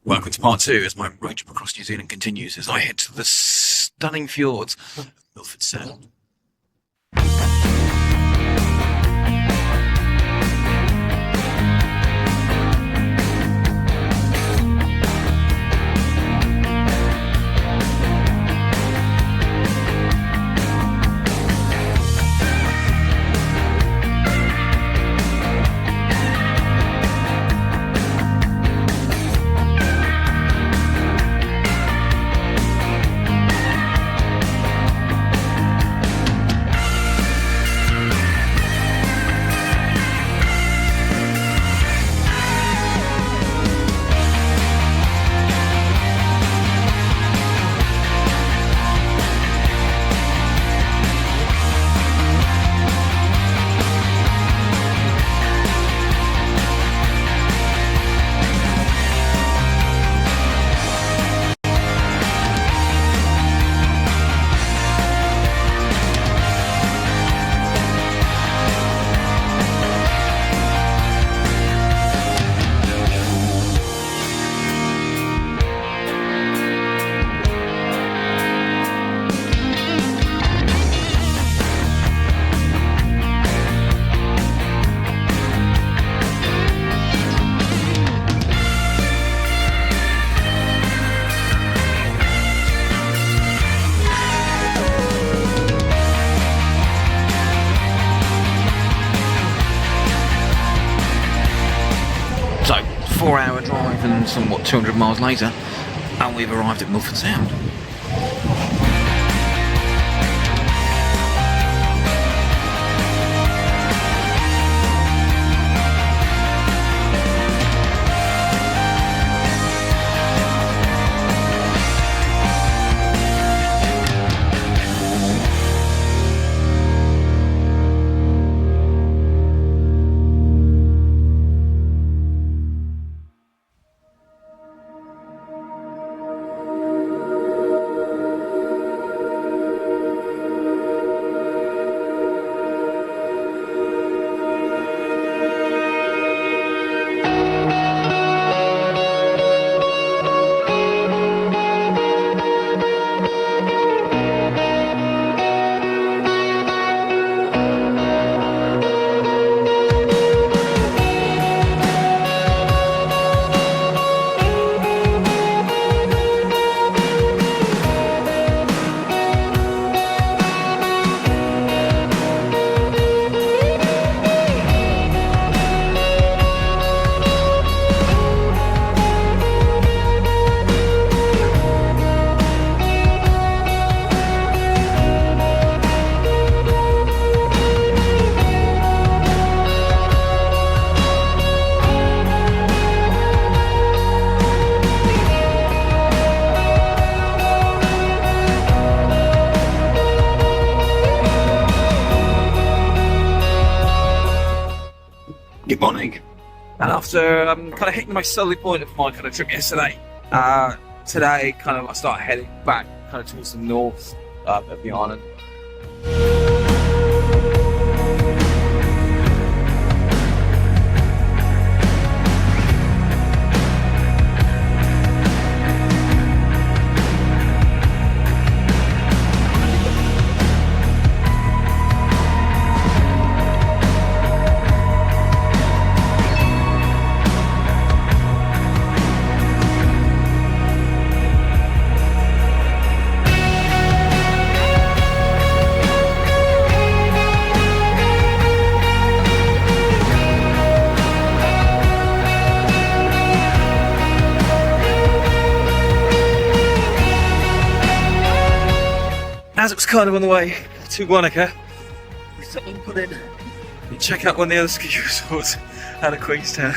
Welcome to part two as my road trip across New Zealand continues as I head to the stunning fjords of Milford Sound. So, 4-hour drive and somewhat 200 miles later, and we've arrived at Milford Sound. Good morning. And after kind of hitting my southerly point of my kind of trip yesterday, today I start heading back kind of towards the north of the island. As it was kind of on the way to Wanaka, we stopped and put in and check out one of the other ski resorts out of Queenstown.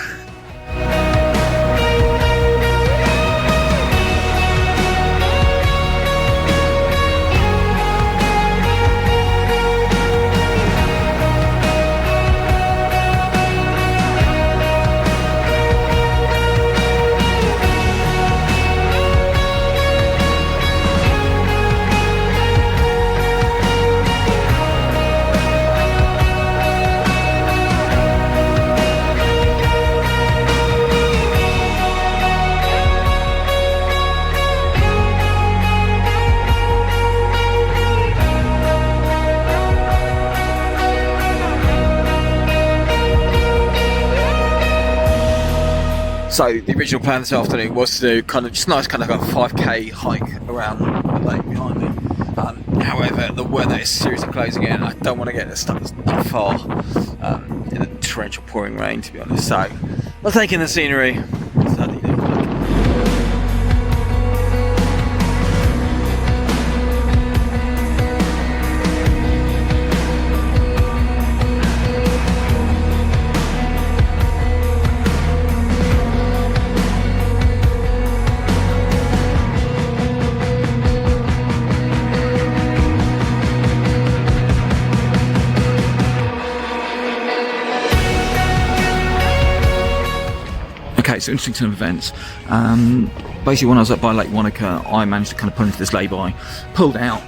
So the original plan this afternoon was to do kind of just nice kind of like a 5k hike around the lake behind me. However, the weather is seriously closing in. I don't want to get stuck that far in the torrential pouring rain, to be honest. So we're taking the scenery. Okay, so interesting turn of events. Basically, when I was up by Lake Wanaka, I managed to kind of pull into this lay-by, pulled out,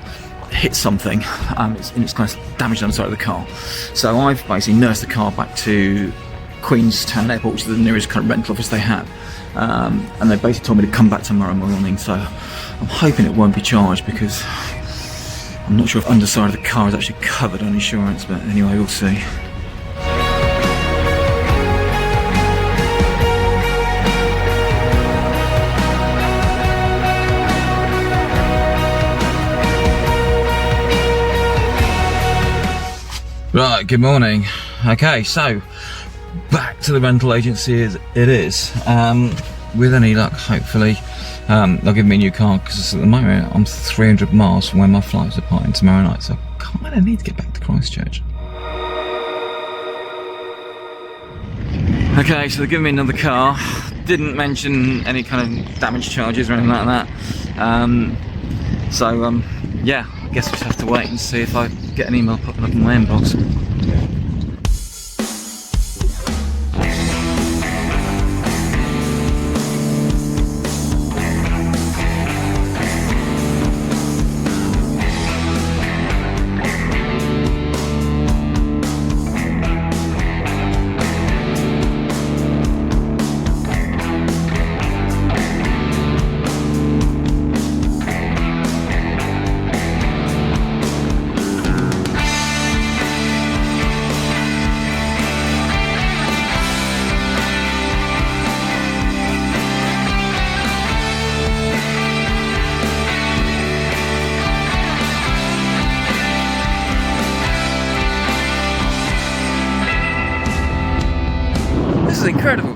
hit something, and it's kind of damaged on the side of the car. So I've basically nursed the car back to Queenstown Airport, which is the nearest kind of rental office they have. And they basically told me to come back tomorrow morning, so I'm hoping it won't be charged because I'm not sure if the underside of the car is actually covered on insurance, but anyway, we'll see. Right, good morning. Okay, so back to the rental agency as it is. With any luck, hopefully, they'll give me a new car because at the moment I'm 300 miles from where my flight's departing tomorrow night, so I kind of need to get back to Christchurch. Okay, so they're giving me another car. Didn't mention any kind of damage charges or anything like that. Yeah, I guess we'll just have to wait and see if I get an email popping up in my inbox. This is incredible.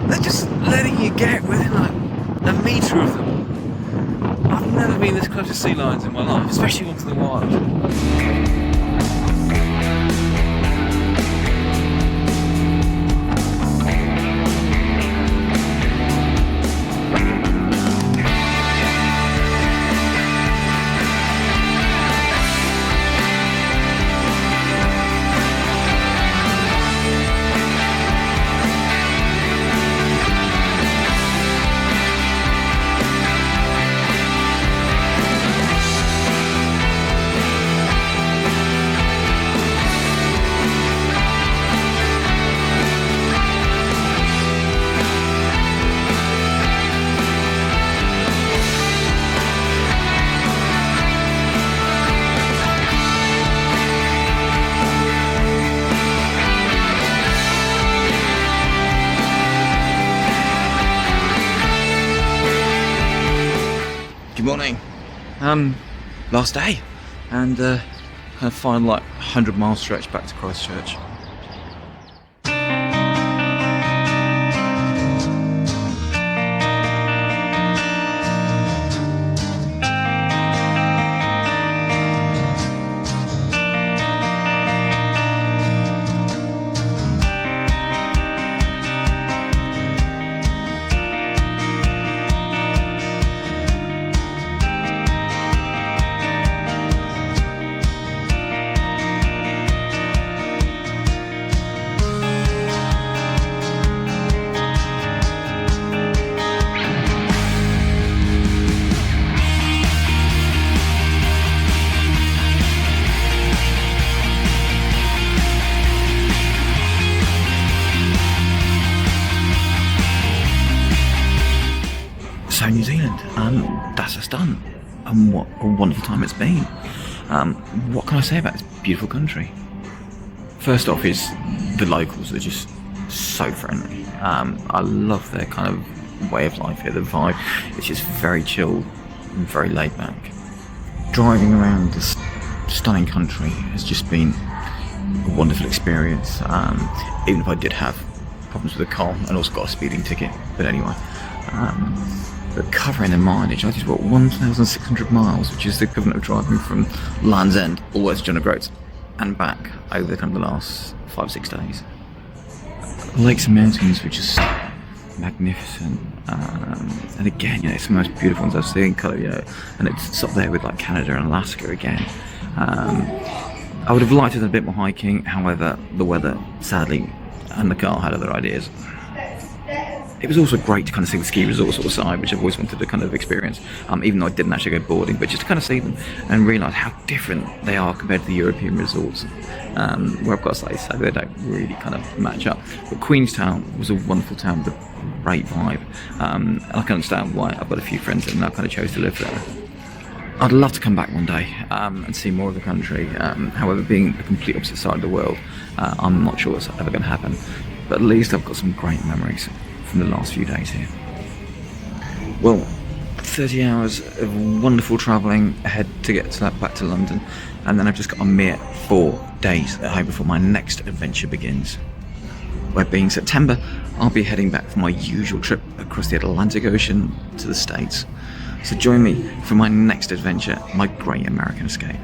They're just letting you get within like a metre of them. I've never been this close to sea lions in my life, especially onto the wild. Good morning. Last day, and kind of final like 100-mile stretch back to Christchurch. So New Zealand, that's us done, and what a wonderful time it's been. What can I say about this beautiful country? First off is the locals are just so friendly. I love their kind of way of life here, the vibe. It's just very chilled and very laid back. Driving around this stunning country has just been a wonderful experience, even if I did have problems with the car and also got a speeding ticket. But anyway, but covering the mileage, I did 1,600 miles, which is the equivalent of driving from Land's End all the way to John O'Groats and back over kind of the last 5-6 days. Lakes and mountains were just magnificent, and again, it's the most beautiful ones I've seen. Colour, and it's up there with like Canada and Alaska again. I would have liked to have done a bit more hiking, however, the weather, sadly, and the car had other ideas. It was also great to kind of see the ski resort sort of side, which I've always wanted to kind of experience, even though I didn't actually go boarding, but just to kind of see them and realise how different they are compared to the European resorts, where I've got to say, so they don't really kind of match up. But Queenstown was a wonderful town with a great vibe, and I can understand why. I've got a few friends and I kind of chose to live there. I'd love to come back one day and see more of the country. However, being the complete opposite side of the world, I'm not sure it's ever going to happen. But at least I've got some great memories from the last few days here. Well, 30 hours of wonderful travelling ahead to get back to London, and then I've just got a mere 4 days at home before my next adventure begins. Where being September, I'll be heading back for my usual trip across the Atlantic Ocean to the States. So join me for my next adventure, my great American escape.